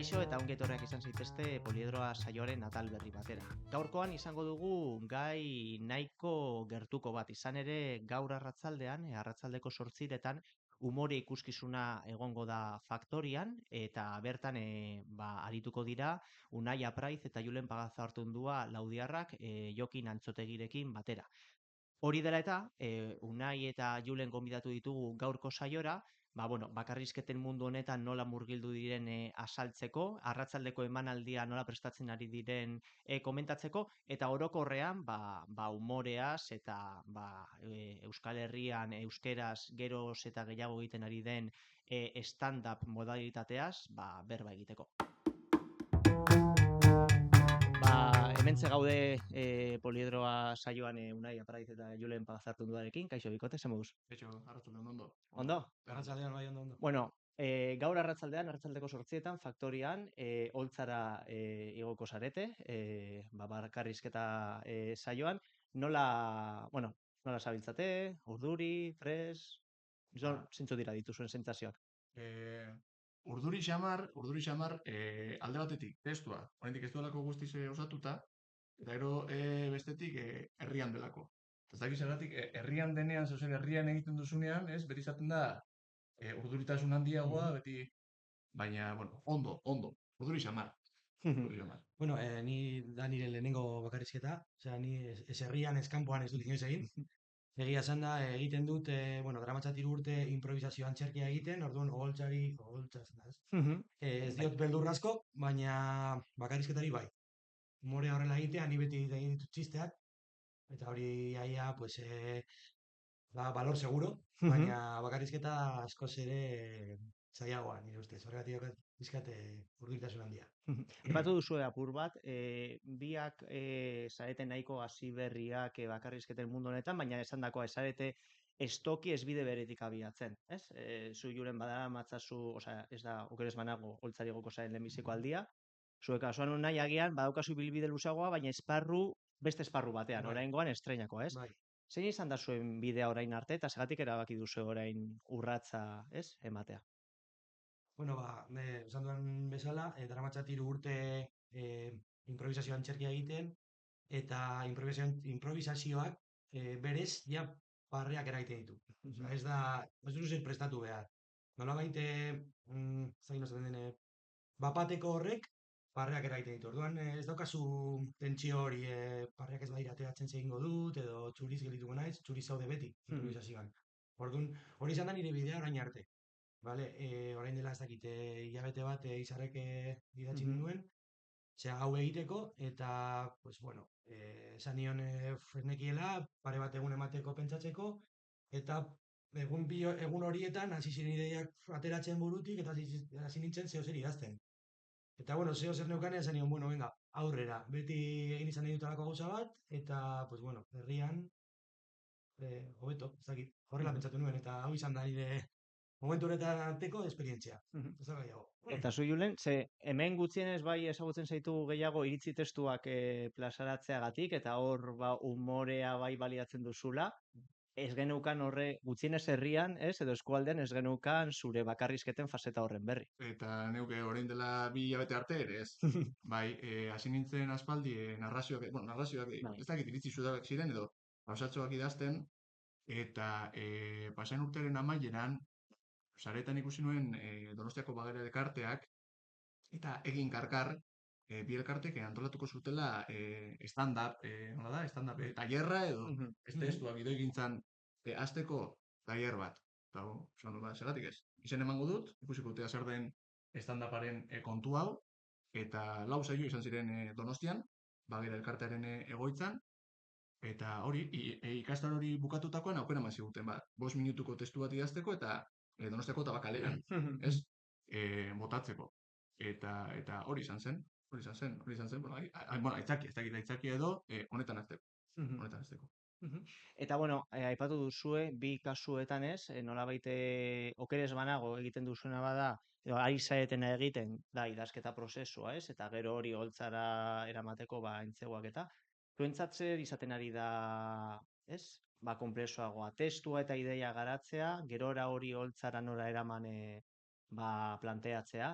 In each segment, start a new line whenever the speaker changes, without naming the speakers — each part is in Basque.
Kaixo eta ongi etorriak izan zaitezte Poliedroa saioaren atal berri batera. Gaurkoan izango dugu gai nahiko gertuko bat, izan ere gaur arratzaldean, arratzaldeko 8:00 umore ikuskizuna egongo da Faktorian, eta bertan arituko dira Unai Apraiz eta Julen Pagazartundua Laudiarrak Jokin Antzotegirekin batera. Hori dela eta, Unai eta Julen gonbidatu ditugu gaurko saiora, bakarrizketen mundu honetan nola murgildu diren azaltzeko, arratzaldeko emanaldia nola prestatzen ari diren komentatzeko, eta orokorrean umoreaz eta Euskal Herrian euskeraz geroz eta gehiago egiten ari den stand-up modalitateaz berba egiteko. Hementxe gaude Poliedroa saioan Unai Apraiz eta Julen Pagazartunduarekin. Kaixo bikote, ze moduz?
Kaixo, arratsaldean ondo.
Ondo?
Arratsaldean bai ondo.
Bueno, gaur arratzaldeko 8:00 Faktorian holtzara igoko zarete, bakarrizketa saioan. Nola zabiltzate? Urduri, pres? Zintzu dira dituzuen sentsazioak?
Urduri xamar, alde batetik, testua, oraindik ez duelako guztiz osatuta, eta gero bestetik herrian delako. Ez dakiz zergatik, herrian denean, herrian egiten duzunean, beti izaten da urduritasun handiagoa, beti, baina, ondo, urduri xamar.
Bueno, ni da nire lehenengo bakarrizketa, ni ez herrian, ez kanpoan ez dut inoiz egin. Egia esan da, egiten dut, daramatzat 3 urte improvisazio antzerkia egiten, orduan ez diot beldur asko, baina bakarrizketari bai. Humore horrela egitea, ni beti egin ditut txisteak, eta hori valor seguro, baina bakarrizketa askoz ere zailagoa, nire ustez. Horregatik dizkate urduritasun handia.
Epatu duzu apur bat, biak zarete nahiko hasi berriak bakarrizketen mundu honetan, baina esandakoa zarete estoki ez bide beretik abiatzen, ez? Zu Julen badara matzazu, ez da, okeres banago, holtzari goko zaren lehenbiziko aldia, zuek kasuan Unai agian, badaukazu bilbide luzagoa, baina beste esparru batean, oraingoan estreinakoa, ez?
Bai.
Zein izan da zuen bidea orain arte, eta zergatik erabaki duzu orain urratsa, ez, ematea?
Bueno, esan duen bezala, daramatzat 3 urte improvisazio antzerkia egiten, eta improvisazioak berez ja barreak eraiten ditu. Ez duzu zer prestatu behar. Nolabait, zain osaten dene, bapateko horrek barreak eraiten ditu. Orduan ez daukazu tentsio hori, barreak ez badira ateratzen egingo dut, edo txuriz geldituko naiz, txuriz zaude beti improvisazioan. Orduan, hori izan da nire bidea orain arte. Orain dela ez dakit, hilabete bat izarrek idatzi nuen, hau egiteko, eta, esan nion nekiela, pare bat egun emateko pentsatzeko, eta egun horietan hasi ziren ideiak ateratzen burutik, eta hasi nintzen zeo zer idazten. Eta, zeo zer neukanean esan nion, venga, aurrera, beti egin izan nahi dutelako gauza bat, eta, herrian, hobeto, ez dakit, horrela pentsatu nuen, eta hau izan da nire momentu horretan arteko esperientzia.
Eta zu Julen, hemen gutxienez bai ezagutzen zaitugu gehiago iritzi testuak plazaratzeagatik, eta hor umorea bai baliatzen duzula, ez geneukan horre gutxienez herrian, edo eskualdean ez geneukan zure bakarrizketen faseta horren berri.
Eta neuke orain dela 2 hilabete arte ere, ez? Bai, hasi nintzen aspaldi narrazioak, ez dakit iritzi zudak ziren edo pausatxoak idazten, eta pasain urtearen amaieran, saretan ikusi nuen Donostiako Bagara elkarteak, eta egin karkar, bi elkartek antolatuko zutela stand-up, stand-up tailerra edo ez testuak gidoigintzan hasteko tailer bat. Eta zeratik ez. Izen emango dut, ikusiko dute zer den stand-uparen kontu hau, eta 4 saio izan ziren Donostian, Bagara elkartearen egoitzan, eta hori, ikastaro hori bukatutakoan aukera eman ziguten, 5 minutuko testu bat idazteko eta Donostiako Tabakaleran, ez? Botatzeko. Eta hori izan zen, aitzaki edo honetan azteko.
Eta, aipatu duzue, bi kasuetan ez, nolabait okeres banago egiten duzuena bada, ari zaretena egiten, da, idazketa prozesua, ez? Eta gero hori holtzara eramateko, entzegoak eta. Zuentzat zer izaten ari da, ez? Konplexuagoa, testua eta ideia garatzea, gerora hori holtzara nora eraman planteatzea,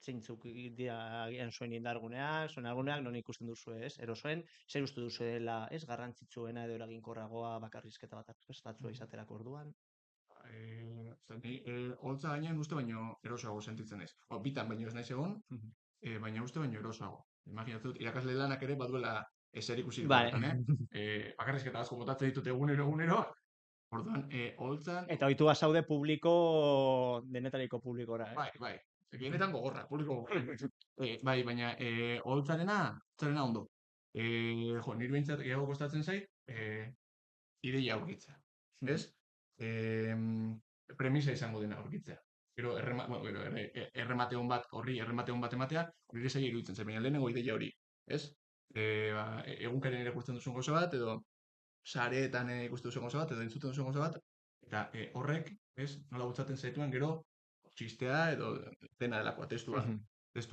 zeintzuk dira agian zuen indarguneak, zuen alguneak, non ikusten duzu ez? Erosoen, zer uste duzu dela, ez, garrantzitsuena edo eraginkorragoa bakarrizketa bat prestatzua izaterako orduan?
Holtza gainean uste baino erosoago sentitzen naiz. Bitan baino ez naiz egon, baina uste baino erosoago. Imaginatzen dut, irakasle lanak ere baduela ezer ikusirik
Bai.
horretan, bakarrizketa asko botatzen ditut egunero, orduan, holtzan,
Eta ohitu bazaude publiko, denetariko publikora,
bai, gehienetan gogorra, publiko gogorra. Bai, baina holtzarena ondo. Niri behintzat gehiago kostatzen zait, ideia aurkitzea, ez? Premisa izango dena aurkitzea. Gero erremate on bat, horri erremate on bat ematea, hori zaila iruditzen zen, baina lehenengo ideia hori, ez? Egunkarian irakurtzen duzun gauza bat, edo sareetan ikusten duzun gauza bat, edo entzuten duzun gauza bat, eta horrek, ez? Nola bultzaten zaituen gero, txistea edo dena delakoa, testua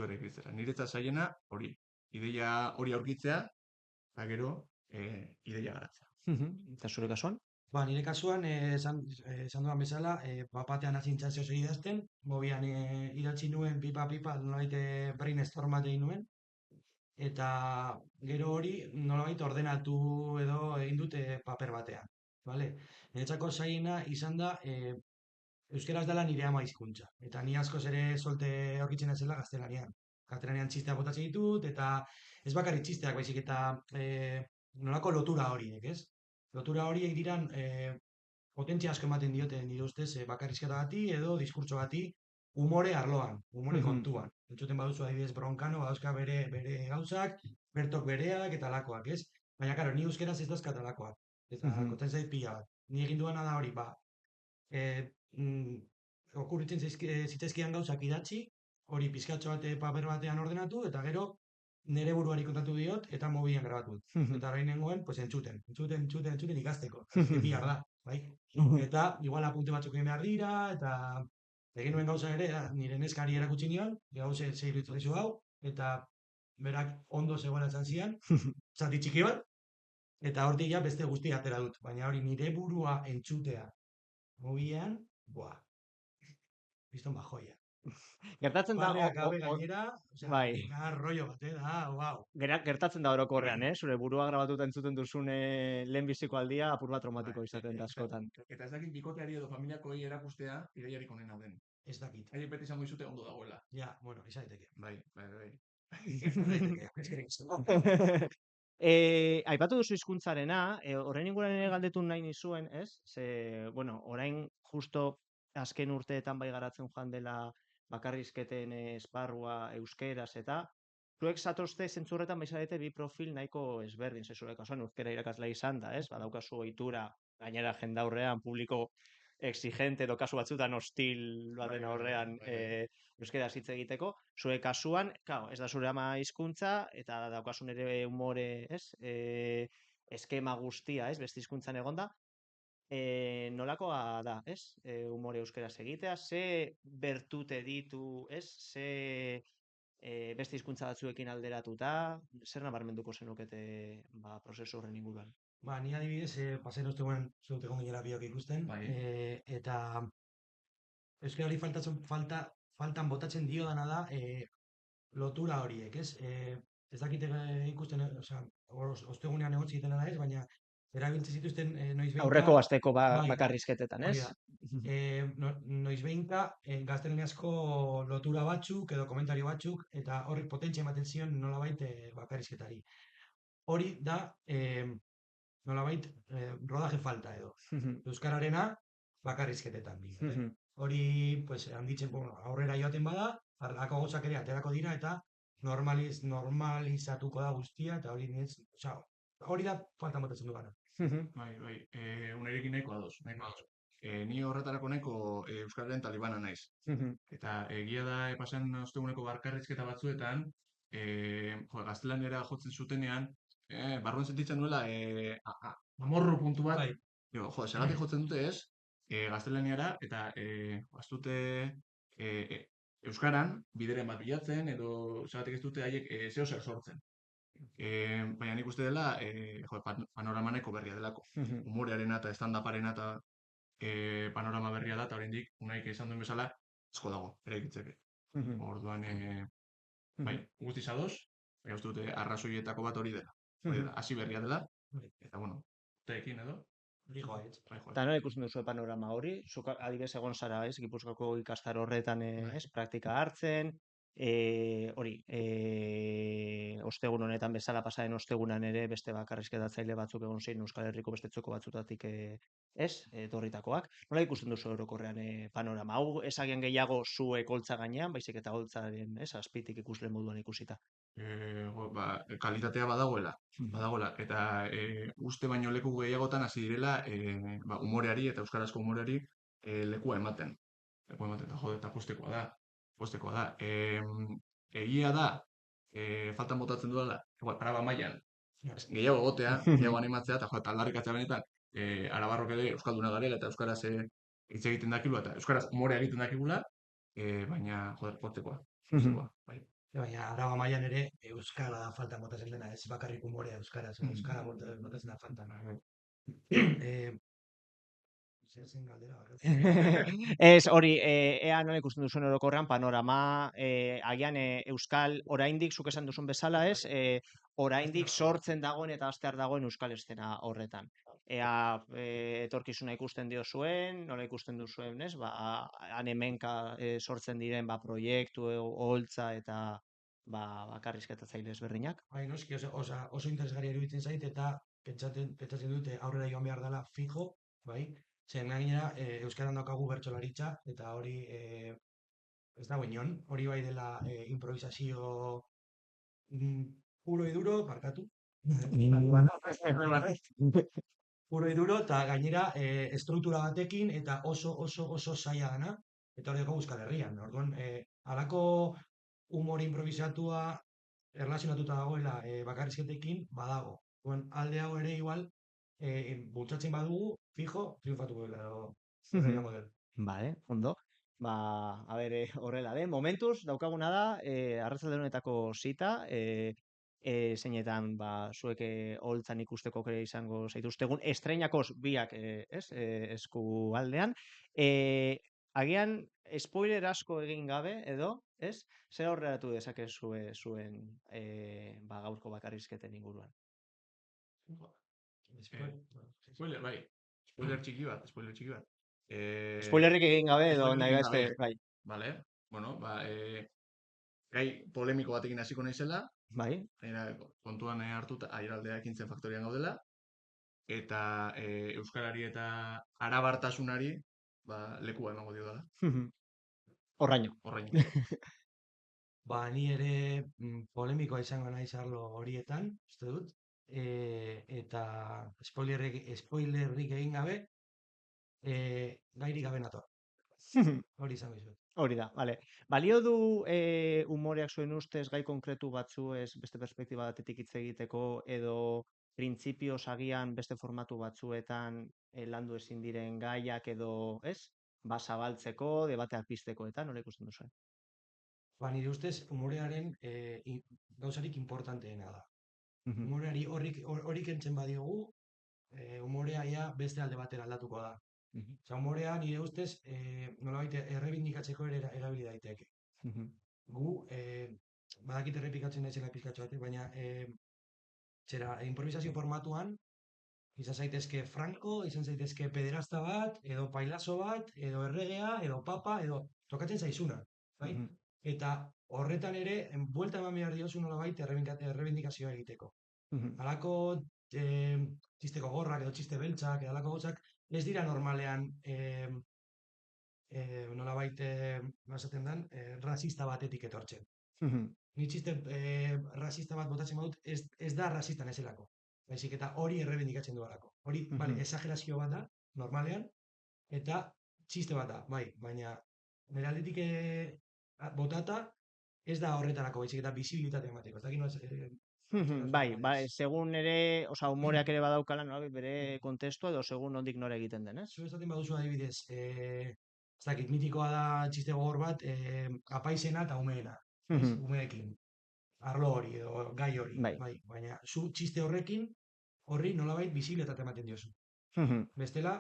ere ikitzera. Niretzat zailena hori, ideia hori aurkitzea, eta gero ideia garatzea.
Eta zure kasuan?
Ba, nire kasuan, esan dudan bezala, batean hasi nintzen zehose idazten, mobian idatzi nuen pipa, nolabait brainstorm bat egin nuen, eta gero hori nolabait ordenatu edo egin dute paper batean. Vale? Niretzako zailena izan da, euskaraz dela nire ama hizkuntza. Eta ni askoz ere solte aurkitzen naizela gaztelanian. Gaztelanian txisteak botatzen ditut, eta ez bakarrik txisteak, baizik eta nolako lotura horiek, ez? Lotura horiek diran potentzia asko ematen diote nire ustez bakarrizketa bati edo diskurtso bati umore arloan, umore kontuan. Entzuten baduzu adibidez Broncano, badauzka bere gauzak, Bertok bereak eta alakoak, ez? Baina, karo, ni euskeraz ez dauzkat alakoak. Eta kotzen zait pila bat. Ni egin duena da hori, ba, okurritzen zitzaizkidan gauzak idatzi, hori pizkatxo bat paper batean ordenatu, eta gero nire buruari kontatu diot, eta mobilan grabatu. Eta orain nengoen, pues entzuten ikasteko. Bihar da, bai? Eta igual apunte batzuk egin behar dira, eta egin nuen gauza ere, nire neskari erakutsi nion, gauze zeirutzen dizu hau, eta berak ondo zegoela esan zian, zati txiki bat, eta hortik ja beste guztia atera dut. Baina hori nire burua entzutea mobilean, buah, bizton bajoia.
Gertatzen da,
Barreak gabe gainera,
bai.
rollo bat, da, wow.
Gertatzen da orokorrean, zure burua grabatuta entzuten duzune lehenbiziko aldia apur bat traumatiko izaten da askotan.
Eta ez dakit bikoteari edo familiakoei erakustea ideiarik onena den.
Ez dakit.
Haiek beti izango dizute ondo dagoela.
Ja, bueno, izan daiteke.
Bai.
Aipatu duzu hizkuntzarena, horren inguruan ere galdetu nahi nizuen, ez? Ze, bueno, orain justo azken urteetan bai garatzen joan dela bakarrizketen esparrua euskeraz eta zuek zatozte zentzurretan baizadete bi profil nahiko ezberdin, ze zure kasuan euskera irakaslea izan da, ez? Badaukazu ohitura gainera jendaurrean publiko exigente edo kasu batzutan hostil baten aurrean euskera hitz egiteko, zure kasuan, claro, ez da zure ama hizkuntza eta daukasun ere umore, ez? Eskema guztia, ez? Beste hizkuntzan egonda. Nolakoa da, ez? Umore euskeraz egitea, ze bertute ditu, ez? Ze beste hizkuntza batzuekin alderatuta, zer nabarmenduko zenukete prozesu horren inguruan?
Ba, ni adibidez, pasen osteguan zut egon ginela biok ikusten, eta euskarari faltan botatzen dio dana da lotura horiek, ez? Ez dakite ikusten, ostegunean egon ziten ala ez, baina erabiltzen zituzten noizbehinka...
Aurreko asteko bakarrizketetan, ez?
Noizbehinka gaztelaniazko lotura batzuk edo komentario batzuk, eta horrek potentzia ematen zion nolabait bakarrizketari. Hori da, nolabait, rodaje falta edo. Euskararena bakarrizketetan. Hori, pues, handitzen, aurrera joaten bada, harlako gauzak ere aterako dira, eta normalizatuko da guztia, eta hori da faltan botatzen du gara.
Bai, unerekin nahiko ados. Ni horretarako nahiko euskararen talibana naiz. Eta egia da pasan osteguneko bakarrizketa batzuetan, gaztelaniera jotzen zutenean, barruan sentitzen nuela amorru puntu bat. Zergatik jotzen dute ez, gaztelaniara eta baztute euskaran bideren bat bilatzen edo zergatik ez dute haiek zeo zer sortzen. Baina nik uste dela panorama nahiko berria delako. Umorearena eta stand-uparena eta panorama berria da, eta oraindik unaik esan duen bezala, asko dago, eraikitzeke. Orduan, bai, guztiz ados, bai, uste dute arrazoietako bat hori dela. Hori dela, hasi berria dela, eta, bueno, teekin edo, bai, joa.
Eta nola ikusten duzu panorama hori? Zuk adibidez egon zara, ez, Gipuzkoako ikastaro horretan, ez, praktika hartzen, hori, ostegun honetan bezala pasaren ostegunan ere beste bakarrizketatzaile batzuk egon zein Euskal Herriko beste txoko batzutatik, ez, etorritakoak. Nola ikusten duzu orokorrean panorama? Hau ezagian gehiago zuek holtza gainean, baizik eta holtzaren, ez, azpitik ikusle moduan ikusita.
Kalitatea badagoela, eta uste baino leku gehiagotan hasi direla umoreari eta euskarazko umoreari lekua ematen. Eta jode, eta postekoa da. Egia da, faltan botatzen duela, araba mailan, gehiago egotea, gehiago animatzea, eta aldarrikatzea benetan, arabarrok ere euskalduna garela eta euskaraz hitz egiten dakigula, eta euskaraz umorea egiten dakigula, baina, joder, postekoa, bai.
Baina Araba mailan ere euskara faltan botatzen dena, ez bakarrik umorea euskaraz, euskara botatzen da faltan. Zer zen galdera?
Ez, hori, ea nola ikusten duzuen orokorrean panorama, agian euskal, oraindik zuk esan duzun bezala, ez, oraindik sortzen dagoen eta hastear dagoen euskal eszena horretan. Ea etorkizuna ikusten dio zuen, nola ikusten duzuen, ez, han hemenka sortzen diren proiektu, holtza eta bakarrizketatzaile ezberdinak.
Bai, noski, oso interesgarria iruditzen zait eta pentsatzen dute aurrera joan behar dela fijo, bai? Zer gainera, euskaran daukagu bertsolaritza eta hori ez dago inon, hori bai dela improvisazio puro y duro, barkatu. Puro y duro, eta gainera estruktura batekin eta oso zaila dana, eta hori dago Euskal Herrian. Orduan, halako humor improvisatua erlazionatuta dagoela bakarrizketekin badago. Orduan, alde hau ere igual, bultzatzen badugu, fijo, triunfatuko dela.
Vale, ondo. A ber, horrela, momentuz, daukaguna da, arratsalde honetako zita, zeinetan, zuek holtzan ikusteko kere izango zaituztegun, estreinakoz biak, ez, eskualdean. Agian, spoiler asko egin gabe, edo, ez, zer aurreratu dezakezue zuen gaurko bakarrizketen inguruan?
Spoiler, bai. Spoiler txiki bat.
Spoilerrik egin gabe, edo nahi gaizte, bai.
Vale, bueno, gai polemiko batekin hasiko naizela.
Bai.
Kontuan hartuta airaldea ekintzen faktorian gaudela. Eta euskarari eta arabartasunari lekua emango dio dela.
Horraino.
Ni ere polemikoa izango naiz arlo horietan, uste dut. Eta spoilerrik egin gabe, gairik gabe nator. Hori izango izut.
Hori da, bale. Balio du umoreak zuen ustez gai konkretu batzuez beste perspektiba batetik hitz egiteko edo printzipioz agian beste formatu batzuetan landu ezin diren gaiak edo, ez? Zabaltzeko, debateak pizteko eta nola ikusten duzu?
Nire ustez umorearen gauzarik importanteena da. Umoreari hori kentzen badiogu, umorea ia beste alde batera aldatuko da. Umorea nire ustez nolabait errebindikatzeko ere erabili daiteke. Gu, badakit errepikatzen naizela pizkatxo batek, baina improvisazio formatuan izan zaitezke Franco, izan zaitezke pederasta bat, edo pailazo bat, edo erregea, edo papa, edo tokatzen zaizuna. Eta horretan ere, buelta eman behar diozu nolabait errebindikazioa egiteko. Halako txiste gogorrak edo txiste beltzak, edo halako gauzak, ez dira normalean nolabait esaten den, rasista batetik etortzen. Ni txiste rasista bat botatzen badut, ez da rasista nezelako. Baizik eta hori errebindikatzen duelako. Hori, exagerazio bat da, normalean, eta txiste bat da, bai, baina nire aldetik botata ez da horretarako, baizik eta bisibilitatea emateko.
Bai, segun ere, humoreak ere badaukala, bere kontestu edo segun nondik nora egiten den, ez?
Zu esaten baduzu adibidez, ez dakit, mitikoa da txiste gogor bat, apaizena eta umeena, umeekin, arlo hori edo gai hori, bai, baina zu txiste horrekin, horri nolabait bisibilitatea ematen diozu. Bestela,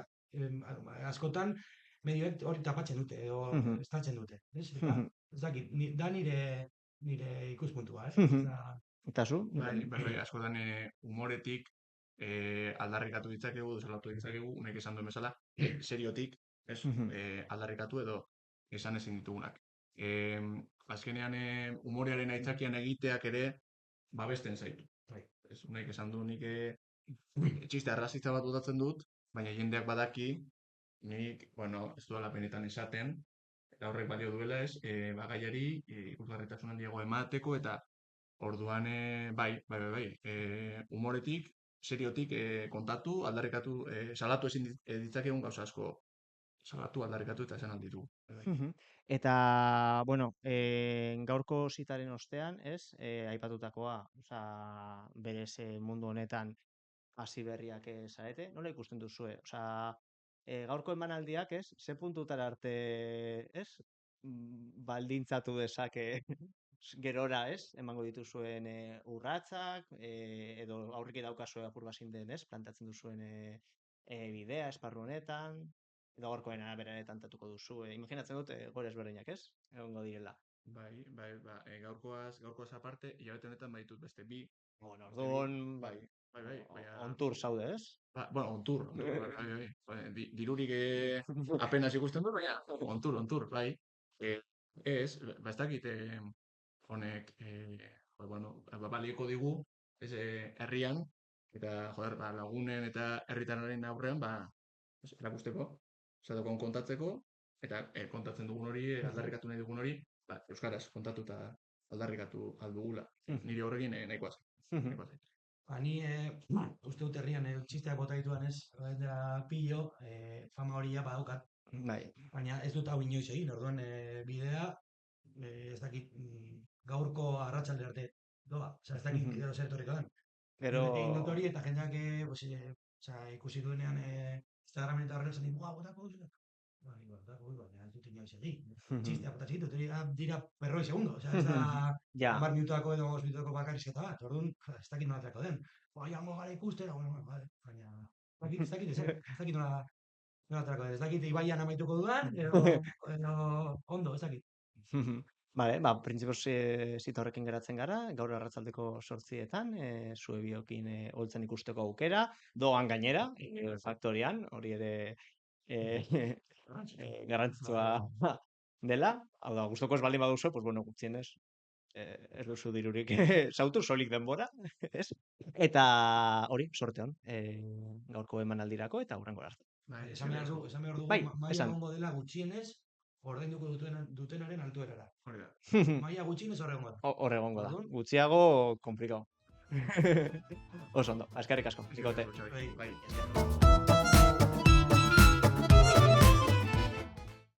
askotan, medioek hori tapatzen dute, edo estaltzen dute, ez? Eta, ez dakit, da nire ikuspuntua, ez?
Eta zu?
Bai, askotan humoretik aldarrikatu ditzakegu, salatu ditzakegu, unek esan duen bezala, seriotik, ez, aldarrikatu edo esan ezin ditugunak. Azkenean humorearen aitzakian egiteak ere babesten zaitu. Ez, unek esan du nik txiste arrazista bat botatzen dut, baina jendeak badaki, nik, bueno, ez duela benetan esaten, eta horrek balio duela ez, bagaiari ikusgarritasun handiago emateko, eta orduan, bai, humoretik, seriotik kontatu, aldarrikatu, salatu ezin ditzakegun gauza asko, salatu, aldarrikatu eta esan alditu.
Eta, bueno, gaurko zitaren ostean, ez, aipatutakoa, berez mundu honetan hasi berriak zarete, nola ikusten duzue? Gaurko emanaldiak, ez, ze puntutara arte, ez, baldintzatu dezake gerora, ez, emango dituzuen urratsak, edo aurriki daukazue apur bazin den, ez, plantatzen duzuen bidea, esparru honetan, edo gaurkoen berare tantatuko duzu. Imaginatzen dut, gore ezberdinak, ez, egongo direla.
Bai, gaurkoaz aparte, hilabete honetan baditut beste bi.
Orduan,
Bai.
ontur zaude, ez?
Bueno, ontur, bai. Dirurik apenas ikusten dut, baina ontur, bai. Ez dakit honek, bueno, balieko digu, ez herrian, eta, joder, lagunen eta herritarraren aurrean, erakusteko, zatokon kontatzeko, eta kontatzen dugun hori, aldarrikatu nahi dugun hori, euskaraz kontatu eta aldarrikatu aldugula. Niri horrekin nahikoa zait.
Ni uste dut herrian txisteak bota dituan ez, dela pillo, fama hori badaukat. Baina ez dut hau inoiz egin, orduan bidea, ez dakit, gaurko arratsalde arte doa, ez dakit gero zer etorriko den. Egin dut hori eta jendeak ikusi duenean Instagramen eta horrela zanik, botako duzu. Botako duzu, ez dut inoiz egin. Txisteak bota zitut, dira perroi segundo, ez da 10 minutako edo 5 minutako bakarrizketa bat, orduan ez dakit nola atrako den. Jango gara ikustera, baina ez dakit nola atrako den, ez dakit ibaian amaituko dudan, edo ondo, ez dakit.
Bale, printzipioz zita horrekin geratzen gara, gaur arratsaldeko 8etan, zue biokin holtzen ikusteko aukera, doan gainera, faktorian, hori ere garrantzitsua dela, hau da, gustoko ez baldin baduzu, pues bueno, gutxienez, ez duzu dirurik sautu, solik denbora, ez? Eta hori, sorte hon, gaurko emanaldirako eta hurrengo arte.
Esan behar dugu, maila egongo dela gutxienez, ordainduko dutenaren altuerara. Maila gutxienez horregongo da.
Horregongo da. Gutxiago, komplikau. Oso ondo, eskerrik asko.
Bai.